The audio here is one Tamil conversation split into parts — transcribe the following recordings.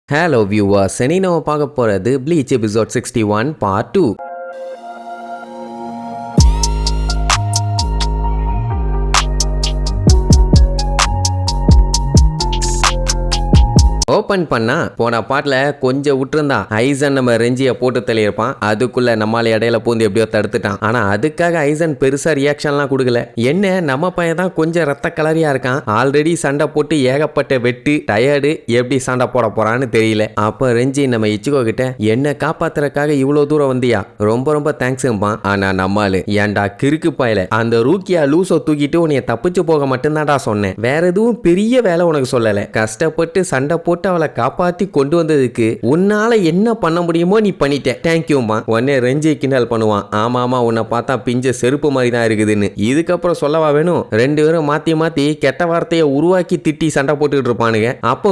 Hello viewers, இனி நம்ம பார்க்க போறது ப்ளீச் எபிசோட் 61 பார்ட் 2. ஓபன் பண்ணா போன பாட்டுல கொஞ்சம் விட்டுருந்தா ஐசன் நம்ம ரெஞ்சிய போட்டு தள்ளியிருப்பான். அதுக்குள்ள நம்மால இடையில பூந்து எப்படியோ தடுத்துட்டான். ஆனா அதுக்காக ஐசன் பெருசா ரியாக்ஷன்லாம் கொடுக்கல. என்ன நம்ம பையன் தான் கொஞ்சம் ரத்த கலரியா இருக்கான். ஆல்ரெடி சண்டை போட்டு ஏகப்பட்ட வெட்டு டயர்டு, எப்படி சண்டை போட போறான்னு தெரியல. அப்ப ரெஞ்சி நம்ம இச்சுக்கோ கிட்ட என்ன காப்பாத்துறதுக்காக இவ்வளவு தூரம் வந்தியா, ரொம்ப ரொம்ப தேங்க்ஸ்பான். ஆனா நம்மாலு ஏன்டா கிறுக்கு பாயல, அந்த ரூக்கியா லூசோ தூக்கிட்டு உன்னைய தப்பிச்சு போக மட்டும்தான்டா சொன்னேன், வேற எதுவும் பெரிய வேலை உனக்கு சொல்லல. கஷ்டப்பட்டு சண்டை போட்டு அவளை காப்பாத்தி கொண்டு வந்ததுக்கு உன்னால என்ன பண்ண முடியுமோ நீ பண்ணிட்ட, தேங்க்யூமா. உடனே ரெஞ்சி கிண்டல் பண்ணுவான். ஆமாமா, உன்னை பார்த்தா பிஞ்ச செருப்பு மாதிரி தான் இருக்குதுன்னு. இதுக்கப்புறம் சொல்லவா வேணும்? ரெண்டு பேரும் மாத்தி மாத்தி கெட்ட வார்த்தையை உருவாக்கி திட்டி சண்டை போட்டுக்கிட்டு இருப்பானுங்க. அப்போ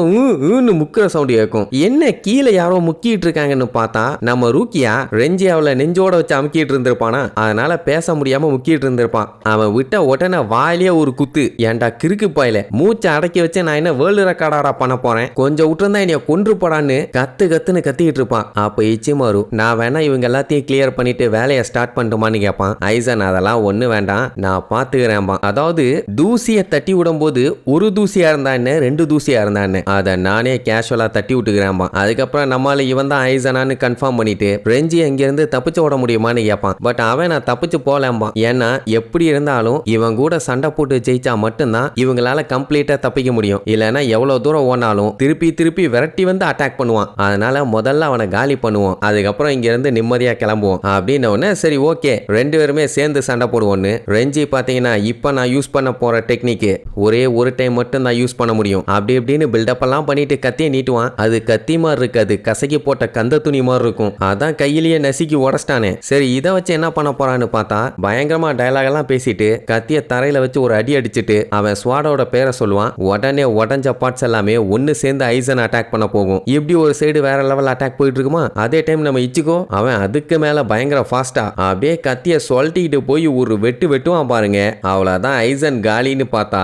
முக்கிற சவுண்ட் கேட்கும். என்ன கீழே யாரோ முக்கிட்டு இருக்காங்கன்னு பார்த்தா நம்ம ரூக்கியா ரெஞ்சி அவளை நெஞ்சோட வச்சு அமுக்கிட்டு இருந்திருப்பானா, அதனால பேச முடியாம முக்கிட்டு இருந்திருப்பான். அவன் விட்ட உடனே வாயிலே ஒரு குத்து. ஏன்டா கிறுக்கு பாயில, மூச்சை அடக்கி வச்சு நான் என்ன வேர்ல்டு ரெக்கார்டா பண்ண போறேன், கொஞ்சம் விட்டுருந்தா என்னைய கொன்று போடான்னு கத்துன்னு கத்திக்கிட்டு இருப்பான். அப்ப இச்சிமாரு நான் வேணா இவங்க எல்லாத்தையும் கிளியர் பண்ணிட்டு வேலையை ஸ்டார்ட் பண்ணிட்டுமான்னு கேட்பான். ஐசன் அதெல்லாம் ஒண்ணு வேண்டாம், நான் பாத்துக்கிறேன்பா. அதாவது தூசியை தட்டி விடும் போது ஒரு தூசியா இருந்தான்னு ரெண்டு தூசியா இருந்தான்னு அதை நானே கேஷுவலா தட்டி விட்டுக்கிறேன்பா. அதுக்கப்புறம் நம்மளால இவன் தான் ஐசனான்னு கன்ஃபார்ம் பண்ணிட்டு ரெஞ்சி அங்கிருந்து தப்பிச்சு ஓட முடியுமான்னு கேட்பான். பட் அவன் நான் தப்பிச்சு போலேம்பான். ஏன்னா எப்படி இருந்தாலும் இவன் கூட சண்டை போட்டு ஜெயிச்சா மட்டும்தான் இவங்களால கம்ப்ளீட்டா தப்பிக்க முடியும். இல்லைன்னா எவ்வளவு தூரம் ஓனாலும் திருப்பி திருப்பி விரட்டி வந்து அட்டாக் பண்ணுவான். அதனால முதல்ல அவனை காலி பண்ணுவோம், அதுக்கப்புறம் இங்க இருந்து நிம்மதியா கிளம்புவோம் அப்படின்னு. சரி ஓகே, ரெண்டு பேருமே சேர்ந்து சண்டை போடுவோன்னு ரெஞ்சி பாத்தீங்கன்னா இப்ப நான் யூஸ் பண்ண போற டெக்னிக் ஒரே ஒரு டைம் மட்டும் தான் யூஸ் பண்ண முடியும் அப்படி இப்படின்னு பில்டப் எல்லாம் பண்ணிட்டு கத்தியை நீட்டுவான். அது கத்தி மாதிரி இருக்காது, கசக்கி போட்ட கந்த துணி மாதிரி இருக்கும். அதான் கையிலேயே நசுக்கி உடச்சிட்டானே. சரி இதை வச்சு என்ன பண்ண போறான்னு பார்த்தா பயங்கரமா டயலாக் எல்லாம் பேசிட்டு கத்திய தரையில வச்சு ஒரு அடி அடிச்சுட்டு அவன் ஸ்வாடோட பேரை சொல்லுவான். உடனே உடஞ்ச பார்ட்ஸ் எல்லாமே ஒன்னு சேர்ந்து ஐசன் அட்டாக் பண்ண போகும். இப்படி ஒரு சைடு வேற லெவல் அட்டாக் போயிட்டு இருக்குமா, அதே டைம் நம்ம இச்சுக்கோ அவன் அதுக்கு மேல பயங்கர ஃபாஸ்டா அப்படியே கத்திய சொல்லிட்டு போய் ஒரு வெட்டு வெட்டுவான் பாருங்க. அவ்வளவுதான் ஐசன் காலின்னு பார்த்தா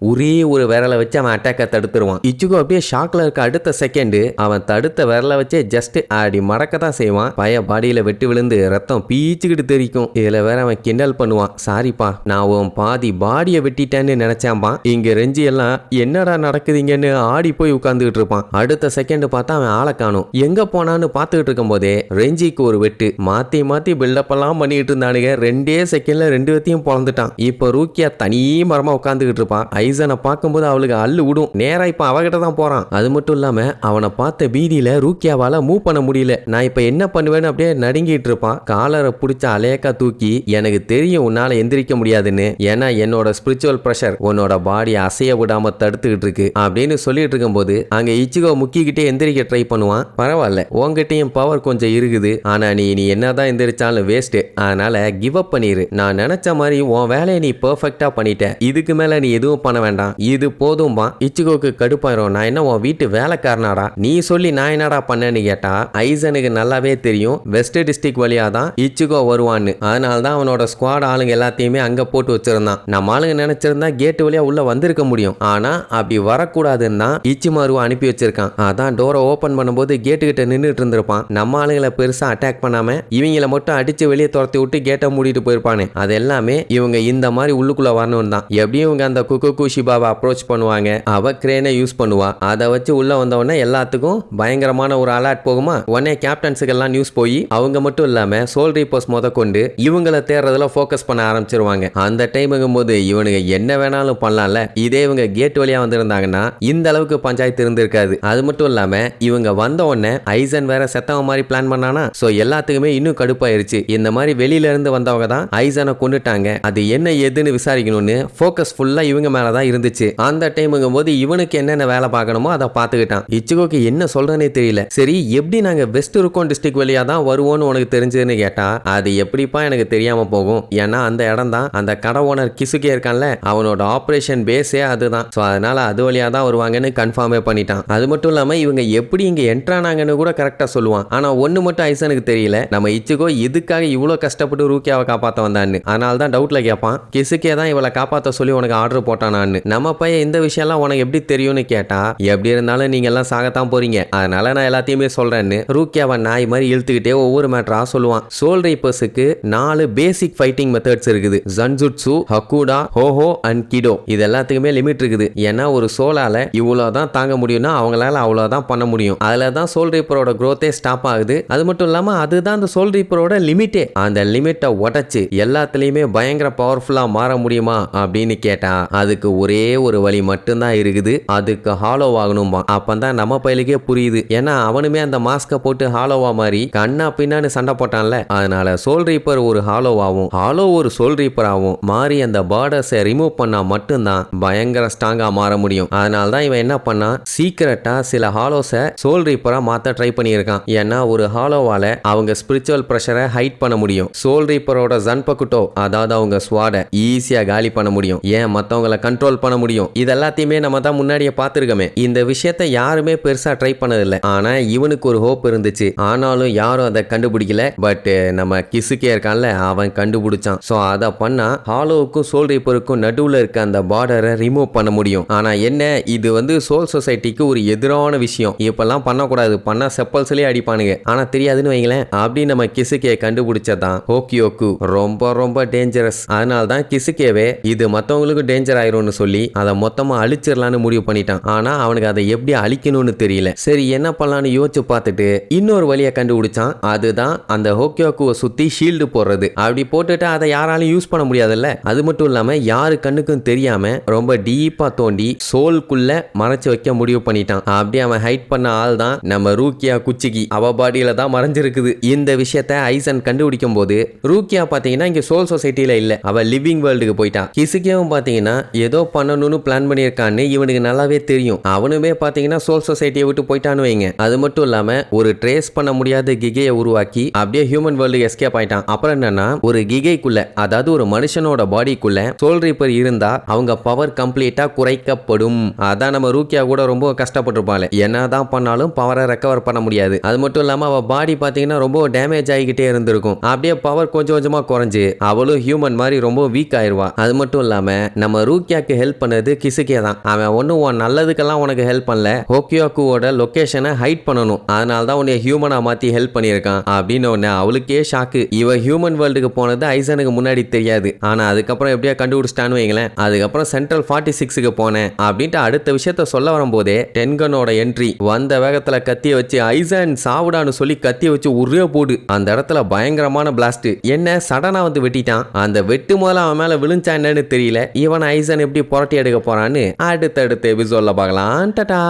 ஒரே ஒரு விரலை வச்சு அவன் அட்டாக்க தடுத்துருவான். இச்சுக்கோ அப்படியே ஷாக்ல இருக்க அடுத்த செகண்ட் அவன் தடுத்த விரலை வச்சே ஜஸ்ட் ஆடி மடக்க தான் செய்வான். பய பாடியில வெட்டு விழுந்து ரத்தம் பீச்சுக்கிட்டு தெரிக்கும். இதுல வேற அவன் கிண்டல் பண்ணுவான். சாரிப்பா, நான் உன் பாதி பாடியை வெட்டிட்டேன்னு நினைச்சாம்பா. இங்க ரெஞ்சி எல்லாம் என்னடா நடக்குதுங்கன்னு ஆடி போய் உட்கார்ந்துகிட்டு இருப்பான். அடுத்த செகண்ட் பார்த்தா அவன் ஆளை காணும். எங்க போனான்னு பார்த்துக்கிட்டு இருக்கும் போதே ரெஞ்சிக்கு ஒரு வெட்டு. மாத்தி மாத்தி பில்டப் எல்லாம் பண்ணிட்டு இருந்தானுங்க. ரெண்டே செகண்ட்ல ரெண்டு பேத்தையும் பொழந்துட்டான். இப்ப ரூக்கியா தனி மரமா உட்காந்துக்கிட்டு இருப்பான். ஐசனை பார்க்கும்போது அவளுக்கு அள்ளு விடும். நேரா இப்ப அவகிட்ட தான் போறான். அது மட்டும் இல்லாம அவனை பார்த்த பீதியில ரூக்கியாவால மூவ் பண்ண முடியல. நான் இப்ப என்ன பண்ணுவேன்னு அப்படியே நடுங்கிட்டு இருப்பான். காலரை பிடிச்ச அலேக்கா தூக்கி எனக்கு தெரியும் உன்னால எந்திரிக்க முடியாதுன்னு, ஏன்னா என்னோட ஸ்பிரிச்சுவல் பிரஷர் உன்னோட பாடியை அசைய விடாம தடுத்துக்கிட்டு இருக்கு அப்படின்னு சொல்லிட்டு இருக்கும் போது அங்க இச்சிகோ முக்கிக்கிட்டே எந்திரிக்க ட்ரை பண்ணுவான். பரவாயில்ல, உங்ககிட்டயும் பவர் கொஞ்சம் இருக்குது, ஆனா நீ என்னதான் எந்திரிச்சாலும் வேஸ்ட், அதனால கிவ் அப் பண்ணிரு. நான் நினைச்ச மாதிரி உன் வேலையை நீ பெர்ஃபெக்ட்டா பண்ணிட்ட, இதுக்கு மேல நீ எதுவும் பண்ண வேண்டாம், இது போதும்பா. இச்சிகோக்கு கடுப்பாயிரும். நான் என்ன உன் வீட்டு வேலைக்காரனாடா, நீ சொல்லி நான் என்னடா பண்ணேன்னு கேட்டா ஐசனுக்கு நல்லாவே தெரியும் வெஸ்ட் டிஸ்ட்ரிக்ட் வழியா தான் இச்சிகோ வருவான்னு. அதனால தான் அவனோட ஸ்குவாட் ஆளுங்க எல்லாத்தையுமே அங்க போட்டு வச்சிருந்தான். நம்ம ஆளுங்க நினைச்சிருந்தா கேட் வழியா உள்ள வந்திருக்க முடியும், ஆனா அப்படி வரக்கூடாதுன்னு தான் இச்சிமாருவை அனுப்பி வச்சிருக்கான். அதான் டோரை ஓபன் பண்ணும்போது கேட்டு கிட்ட நின்றுட்டு இருந்திருப்பான். நம்ம ஆளுங்களை பெருசா அட்டாக் பண்ணாம இவங்களை மட்டும் அடிச்சு வெளியே துரத்தி விட்டு கேட்டை மூடிட்டு போயிருப்பானே, அது எல்லாமே இவங்க இந்த மாதிரி உள்ளுக்குள்ள வரணும் தான். எப்படியும் இவங்க அந்த குக்கு ஷிபாவை அப்ரோச் பண்ணுவாங்க. அவ கிரேனை யூஸ் பண்ணுவா. அதை வச்சு உள்ள வந்தவொடனே எல்லாத்துக்கும் பயங்கரமான ஒரு அலர்ட் போகுமா. உடனே கேப்டன்ஸுக்கு எல்லாம் நியூஸ் போய் அவங்க மட்டும் இல்லாம சோல் ரீப்பர்ஸ் முத கொண்டு இவங்களை தேர்றதுல போக்கஸ் பண்ண ஆரம்பிச்சிருவாங்க. அந்த டைமுங்கும் போது இவனுங்க என்ன வேணாலும் பண்ணலாம்ல. இதே இவங்க கேட் வழியா வந்திருந்தாங்கன்னா இந்த அளவுக்கு பஞ்சாயத்து இருந்திருக்காது. அது மட்டும் இல்லாம இவங்க வந்த உடனே ஐசன் வேற செத்தவ மாதிரி பிளான் பண்ணானா. சோ எல்லாத்துக்குமே இன்னும் கடுப்பாயிருச்சு. இந்த மாதிரி வெளியில இருந்து வந்தவங்க தான் ஐசனை கொண்டுட்டாங்க, அது என்ன ஏதுன்னு விசாரிக்கணும்னு போக்கஸ் ஃபுல்லா இவங்க மேலதான் இருந்துச்சு. அந்த டைமுங்கும் போது இவனுக்கு என்னென்ன வேலை பார்க்கணுமோ அதை பார்த்துக்கிட்டான். இச்சுகோக்கு என்ன சொல்றேனே தெரியல. சரி எப்படி நாங்க வெஸ்ட் இருக்கோம் டிஸ்ட்ரிக்ட் வழியா தான் வருவோம்னு உனக்கு தெரிஞ்சதுன்னு கேட்டா அது எப்படிப்பா எனக்கு தெரியாம போகும், ஏன்னா அந்த இடம் தான் அந்த கடை ஓனர் கிசுகே இருக்கான்ல அவனோட ஆபரேஷன் பேஸே அதுதான். சோ அதனால அது வழியா தான் வருவாங்கன்னு கன்ஃபார்ம் கன்ஃபார்மே பண்ணிட்டான். அது மட்டும் இல்லாம இவங்க எப்படி இங்க என்ட்ரானாங்கன்னு கூட கரெக்டா சொல்லுவான். ஆனா ஒண்ணு மட்டும் ஐசனுக்கு தெரியல, நம்ம இச்சிகோ இதுக்காக இவ்வளவு கஷ்டப்பட்டு ரூக்கியாவை காப்பாத்த வந்தான்னு. அதனால தான் டவுட்ல கேட்பான், கிசுக்கே தான் இவளை காப்பாத்த சொல்லி உனக்கு ஆர்டர் போட்டானான்னு. நம்ம பையன் இந்த விஷயம்லாம் உனக்கு எப்படி தெரியும்னு கேட்டா, எப்படி இருந்தாலும் நீங்க எல்லாம் சாகத்தான் போறீங்க, அதனால நான் எல்லாத்தையுமே சொல்றேன்னு ரூக்கியாவை நாய் மாதிரி இழுத்துக்கிட்டே ஒவ்வொரு மேட்டரா சொல்லுவான். சோல் ரைப்பர்ஸுக்கு 4 பேசிக் ஃபைட்டிங் மெத்தட்ஸ் இருக்குது. ஜன்ஜுட்சு, ஹக்குடா, ஹோஹோ அண்ட் கிடோ. இது எல்லாத்துக்குமே லிமிட் இருக்குது. ஏன்னா ஒரு சோலால இவ்வளவுதான் தாங்க முடியும்னா அவங்களால அவ்வளவுதான் பண்ண முடியும். அதுல தான் சோல் ரீப்பரோட growth ஸ்டாப் ஆகுது. அது மட்டும் இல்லாம அதுதான் அந்த சோல் ரீப்பரோட லிமிட்டே. அந்த லிமிட்டை உடைச்சு எல்லாத்துலயுமே பயங்கர பவர்ஃபுல்லா மாற முடியுமா அப்படின்னு கேட்டா, அதுக்கு ஒரே ஒரு வழி மட்டும்தான் இருக்குது, அதுக்கு ஹாலோ ஆகணும்பா. அப்பதான் நம்ம பையலுக்கே புரியுது. ஏன்னா அவனுமே அந்த மாஸ்கை போட்டு ஹாலோவா மாதிரி கண்ணா பின்னான்னு சண்டை போட்டான்ல. அதனால சோல் ரீப்பர் ஒரு ஹாலோவாவும் ஹாலோ ஒரு சோல் ரீப்பராகவும் மாறி அந்த பார்டர்ஸை ரிமூவ் பண்ணா மட்டும்தான் பயங்கர ஸ்ட்ராங்கா மாற முடியும். அதனால தான் இவன் என்ன பண்ணா, சீக்கிரட்டா சில ஹாலோஸை சோல் ரீப்பரா மாத்த ட்ரை பண்ணியிருக்கான். ஏன்னா ஒரு ஹாலோவால அவங்க ஸ்பிரிச்சுவல் பிரஷரை ஹைட் பண்ண முடியும். சோல் ரீப்பரோட ஜன்பகுட்டோ, அதாவது அவங்க ஸ்வாட ஈஸியா காலி பண்ண முடியும். ஏன் மத்தவங்களை கண்ட்ரோல் பண்ண முடியும். இதெல்லாத்தையுமே நம்ம தான் முன்னாடியே பார்த்திருக்கோமே. இந்த விஷயத்தை யாருமே பெருசா ட்ரை பண்ணதில்லை. ஆனா இவனுக்கு ஒரு ஹோப் இருந்துச்சு. ஆனாலும் யாரும் அதை கண்டுபிடிக்கல. பட் நம்ம கிசுக்கே இருக்கான்ல, அவன் கண்டுபிடிச்சான். சோ அதை பண்ணா ஹாலோவுக்கும் சோல் ரீப்பருக்கும் நடுவுல இருக்க அந்த பார்டரை ரிமூவ் பண்ண முடியும். ஆனா என்ன, இது சோல் சொசைட்டிக்கு ஒரு எதிரான விஷயம். இப்பெல்லாம் பண்ணக்கூடாது, பண்ணா செப்பல்ஸ்லயே அடிப்பானுங்க. ஆனா தெரியாதுன்னு வைங்களேன். அப்படி நம்ம கிசுக்கே கண்டுபிடிச்சதான் ஹோக்கியோக்கு ரொம்ப ரொம்ப டேஞ்சரஸ். அதனால தான் கிசுக்கேவே இது மத்தவங்களுக்கு டேஞ்சர் ஆயிரும்னு சொல்லி அதை மொத்தமா அழிச்சிடலான்னு முடிவு பண்ணிட்டான். ஆனா அவனுக்கு அதை எப்படி அழிக்கணும்னு தெரியல. சரி என்ன பண்ணலான்னு யோசிச்சு பார்த்துட்டு இன்னொரு வழியை கண்டுபிடிச்சான். அதுதான் அந்த ஹோக்கியோக்குவை சுத்தி ஷீல்டு போடுறது. அப்படி போட்டுட்டு அதை யாராலும் யூஸ் பண்ண முடியாதுல்ல. அது மட்டும் இல்லாம யாரு கண்ணுக்கும் தெரியாம ரொம்ப டீப்பா தோண்டி சோல்குள்ள மறைச்சு வைக்க முடிவு பண்ணிட்டான். அப்படி அவன் ஹைட் பண்ண ஆள் தான் நம்ம ரூக்கியா குச்சிகி. அவ பாடியில தான் மறைஞ்சிருக்குது. இந்த விஷயத்தை ஐசன் கண்டுபிடிக்கும் போது ரூக்கியா பாத்தீங்கன்னா இங்க சோல் சொசைட்டில இல்ல, அவ லிவிங் வேர்ல்டுக்கு போயிட்டான். கிசுக்கியாவும் பாத்தீங்கன்னா ஏதோ பண்ணணும்னு பிளான் பண்ணியிருக்கான்னு இவனுக்கு நல்லாவே தெரியும். அவனுமே பாத்தீங்கன்னா சோல் சொசைட்டியை விட்டு போயிட்டான்னு வைங்க. அது மட்டும் இல்லாம ஒரு ட்ரேஸ் பண்ண முடியாத கிகையை உருவாக்கி அப்படியே ஹியூமன் வேர்ல்டுக்கு எஸ்கேப் ஆயிட்டான். அப்புறம் என்னன்னா ஒரு கிகைக்குள்ள, அதாவது ஒரு மனுஷனோட பாடிக்குள்ள சோல் ரீப்பர் இருந்தா அவங்க பவர் கம்ப்ளீட்டா குறைக்கப்படும். அதான் நம்ம ரூக்கியா கூட ரொம்ப கஷ்டப்பட்டிருப்பாள். என்னதான் பண்ணாலும் பவரை ரெக்கவர் பண்ண முடியாது. அது மட்டும் இல்லாம அவ பாடி பாத்தீங்கன்னா ரொம்ப டேமேஜ் ஆகிக்கிட்டே இருந்திருக்கும். அப்படியே பவர் கொஞ்சம் கொஞ்சமா குறைஞ்சு அவளும் ஹியூமன் மாதிரி ரொம்ப வீக் ஆயிருவா. அது மட்டும் இல்லாம நம்ம ரூக்கியாக்கு ஹெல்ப் பண்ணது கிசுக்கே தான். அவன் ஒன்னும் உன் நல்லதுக்கெல்லாம் உனக்கு ஹெல்ப் பண்ணல, ஹோக்கியோக்குவோட லொகேஷனை ஹைட் பண்ணணும், அதனால தான் உன்னை ஹியூமனா மாத்தி ஹெல்ப் பண்ணியிருக்கான் அப்படின்னு ஒன்னு அவளுக்கே ஷாக்கு. இவ ஹியூமன் வேர்ல்டுக்கு போனது ஐசனுக்கு முன்னாடி தெரியாது. ஆனா அதுக்கப்புறம் எப்படியா கண்டுபிடிச்சிட்டான்னு வைங்களேன். அதுக்கப்புறம் சென்ட்ரல் 46க்கு போனேன் அப்படின்ட்டு அடுத்த விஷயத்த சொல்ல வரும்போதே டென்கனோட என்ட்ரி. வந்த வேகத்துல கத்திய வச்சு ஐசன் சாவுடான்னு சொல்லி கத்திய வச்சு ஒரே போடு. அந்த இடத்துல பயங்கரமான பிளாஸ்ட். என்ன சடனா வெட்டிட்டான். அந்த வெட்டு முதல்ல அவன் மேல விழுந்தா என்னன்னு தெரியல. இவன் ஐசன் எப்படி புரட்டி எடுக்க போறான்னு அடுத்தடுத்த எபிசோட்ல பார்க்கலாம். டாடா.